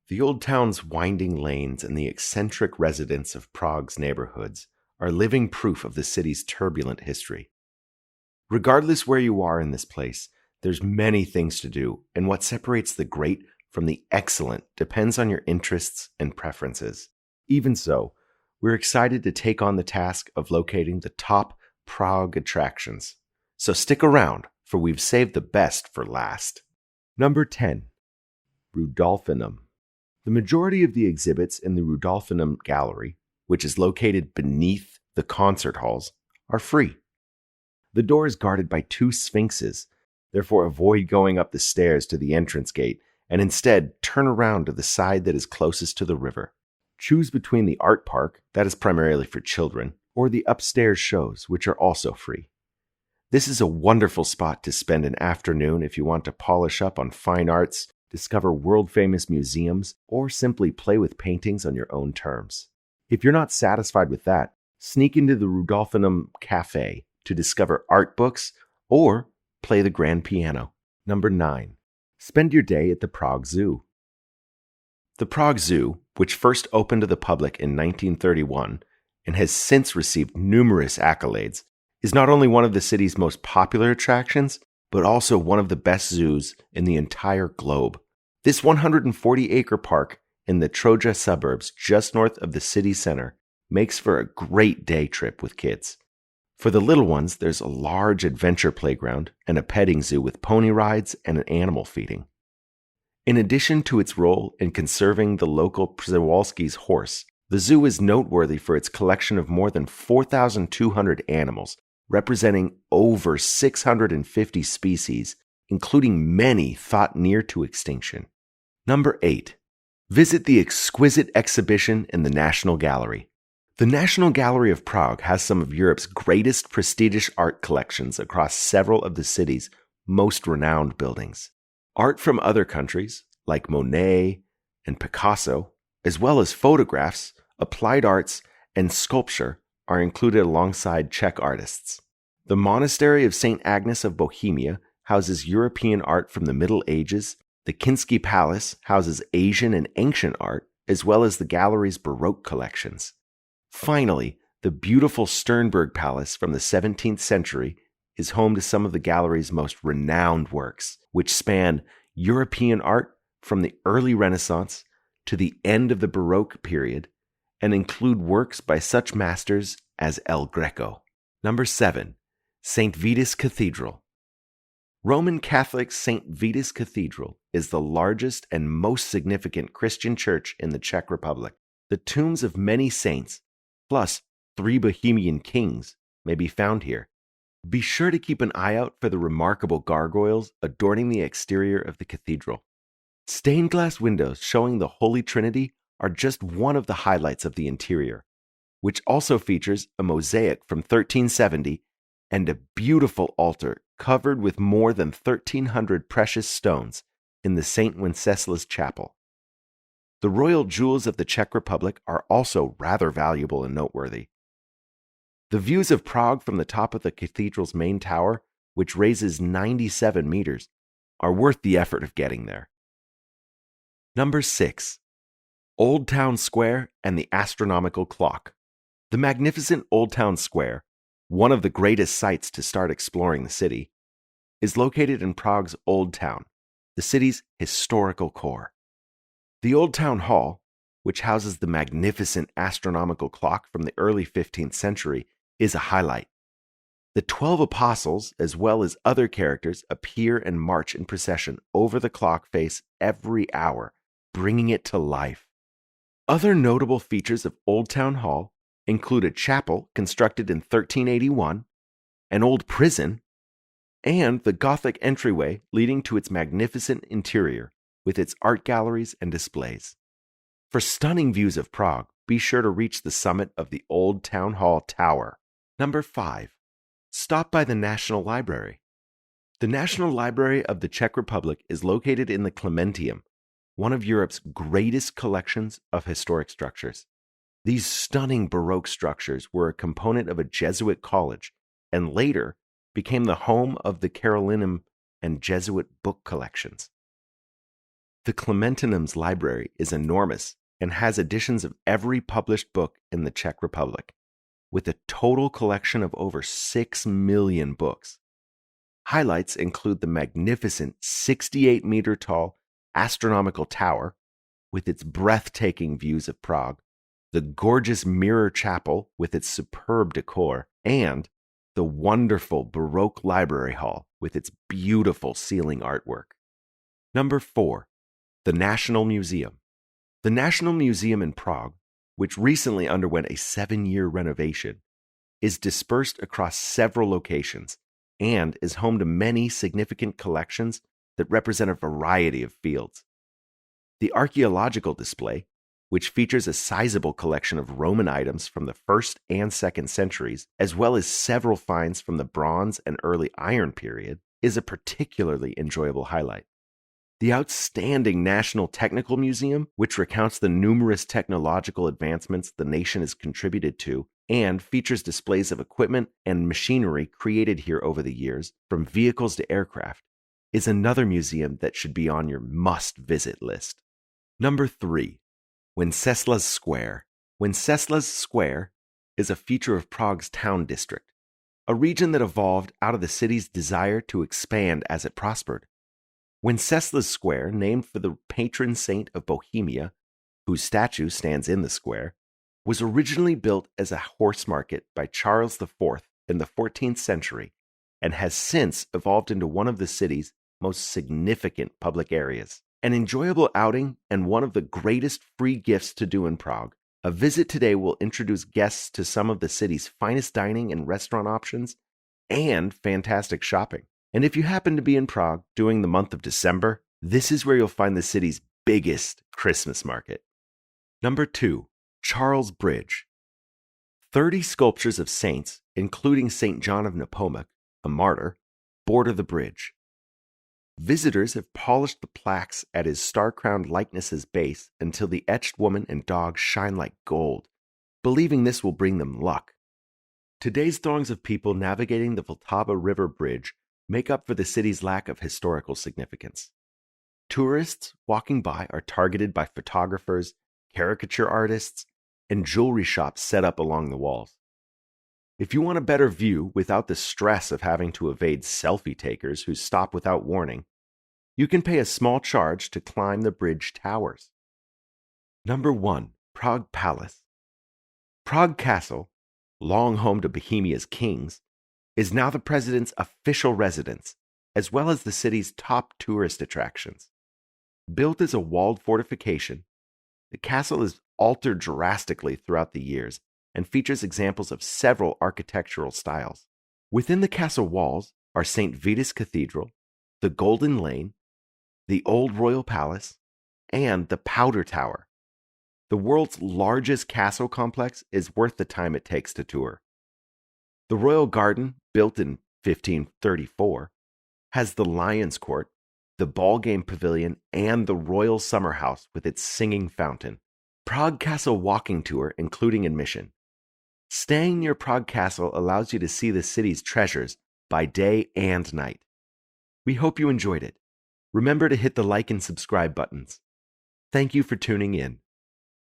The old town's winding lanes and the eccentric residents of Prague's neighborhoods are living proof of the city's turbulent history. Regardless where you are in this place, there's many things to do, and what separates the great from the excellent depends on your interests and preferences. Even so, we're excited to take on the task of locating the top Prague attractions. So stick around, for we've saved the best for last. Number 10. Rudolfinum. The majority of the exhibits in the Rudolfinum Gallery, which is located beneath the concert halls, are free. The door is guarded by two sphinxes, therefore avoid going up the stairs to the entrance gate and instead turn around to the side that is closest to the river. Choose between the art park, that is primarily for children, or the upstairs shows, which are also free. This is a wonderful spot to spend an afternoon if you want to polish up on fine arts, discover world-famous museums, or simply play with paintings on your own terms. If you're not satisfied with that, sneak into the Rudolfinum Cafe to discover art books or play the grand piano. Number 9. Spend your day at the Prague Zoo. The Prague Zoo, which first opened to the public in 1931 and has since received numerous accolades, is not only one of the city's most popular attractions, but also one of the best zoos in the entire globe. This 140-acre park in the Troja suburbs just north of the city center makes for a great day trip with kids. For the little ones, there's a large adventure playground and a petting zoo with pony rides and an animal feeding. In addition to its role in conserving the local Przewalski's horse, the zoo is noteworthy for its collection of more than 4,200 animals, representing over 650 species, including many thought near to extinction. Number 8. Visit the exquisite exhibition in the National Gallery. The National Gallery of Prague has some of Europe's greatest prestigious art collections across several of the city's most renowned buildings. Art from other countries, like Monet and Picasso, as well as photographs, applied arts, and sculpture, are included alongside Czech artists. The Monastery of St. Agnes of Bohemia houses European art from the Middle Ages. The Kinsky Palace houses Asian and ancient art, as well as the gallery's Baroque collections. Finally, the beautiful Sternberg Palace from the 17th century is home to some of the gallery's most renowned works, which span European art from the early Renaissance to the end of the Baroque period and include works by such masters as El Greco. Number 7. St. Vitus Cathedral. Roman Catholic St. Vitus Cathedral is the largest and most significant Christian church in the Czech Republic. The tombs of many saints, plus 3 Bohemian kings, may be found here. Be sure to keep an eye out for the remarkable gargoyles adorning the exterior of the cathedral. Stained glass windows showing the Holy Trinity are just one of the highlights of the interior, which also features a mosaic from 1370 and a beautiful altar covered with more than 1,300 precious stones in the St. Wenceslas Chapel. The royal jewels of the Czech Republic are also rather valuable and noteworthy. The views of Prague from the top of the cathedral's main tower, which raises 97 meters, are worth the effort of getting there. Number 6. Old Town Square and the Astronomical Clock. The magnificent Old Town Square, one of the greatest sights to start exploring the city, is located in Prague's Old Town, the city's historical core. The Old Town Hall, which houses the magnificent astronomical clock from the early 15th century, is a highlight. The 12 apostles, as well as other characters, appear and march in procession over the clock face every hour, bringing it to life. Other notable features of Old Town Hall include a chapel constructed in 1381, an old prison, and the Gothic entryway leading to its magnificent interior with its art galleries and displays. For stunning views of Prague, be sure to reach the summit of the Old Town Hall Tower. Number 5. Stop by the National Library. The National Library of the Czech Republic is located in the Clementium, one of Europe's greatest collections of historic structures. These stunning Baroque structures were a component of a Jesuit college and later became the home of the Carolinum and Jesuit book collections. The Clementinum's library is enormous and has editions of every published book in the Czech Republic, with a total collection of over 6 million books. Highlights include the magnificent 68-meter-tall Astronomical Tower, with its breathtaking views of Prague, the gorgeous Mirror Chapel with its superb decor, and the wonderful Baroque Library Hall with its beautiful ceiling artwork. Number 4. The National Museum. The National Museum in Prague, which recently underwent a 7-year renovation, is dispersed across several locations and is home to many significant collections that represent a variety of fields. The archaeological display, which features a sizable collection of Roman items from the 1st and 2nd centuries, as well as several finds from the Bronze and early Iron period, is a particularly enjoyable highlight. The outstanding National Technical Museum, which recounts the numerous technological advancements the nation has contributed to and features displays of equipment and machinery created here over the years, from vehicles to aircraft, is another museum that should be on your must-visit list. Number 3. Wenceslas Square. Wenceslas Square is a feature of Prague's town district, a region that evolved out of the city's desire to expand as it prospered. Wenceslas Square, named for the patron saint of Bohemia, whose statue stands in the square, was originally built as a horse market by Charles IV in the 14th century and has since evolved into one of the city's most significant public areas. An enjoyable outing and one of the greatest free gifts to do in Prague, a visit today will introduce guests to some of the city's finest dining and restaurant options and fantastic shopping. And if you happen to be in Prague during the month of December, this is where you'll find the city's biggest Christmas market. Number 2. Charles Bridge. 30 sculptures of saints, including St. John of Nepomuc, a martyr, border the bridge. Visitors have polished the plaques at his star-crowned likeness's base until the etched woman and dog shine like gold, believing this will bring them luck. Today's throngs of people navigating the Vltava River Bridge make up for the city's lack of historical significance. Tourists walking by are targeted by photographers, caricature artists, and jewelry shops set up along the walls. If you want a better view without the stress of having to evade selfie takers who stop without warning, you can pay a small charge to climb the bridge towers. Number 1. Prague Palace. Prague Castle, long home to Bohemia's kings, is now the president's official residence, as well as the city's top tourist attractions. Built as a walled fortification, the castle is altered drastically throughout the years and features examples of several architectural styles. Within the castle walls are St. Vitus Cathedral, the Golden Lane, the Old Royal Palace, and the Powder Tower. The world's largest castle complex is worth the time it takes to tour. The Royal Garden, built in 1534, has the Lion's Court, the Ball Game Pavilion, and the Royal Summer House with its singing fountain. Prague Castle walking tour, including admission. Staying near Prague Castle allows you to see the city's treasures by day and night. We hope you enjoyed it. Remember to hit the like and subscribe buttons. Thank you for tuning in.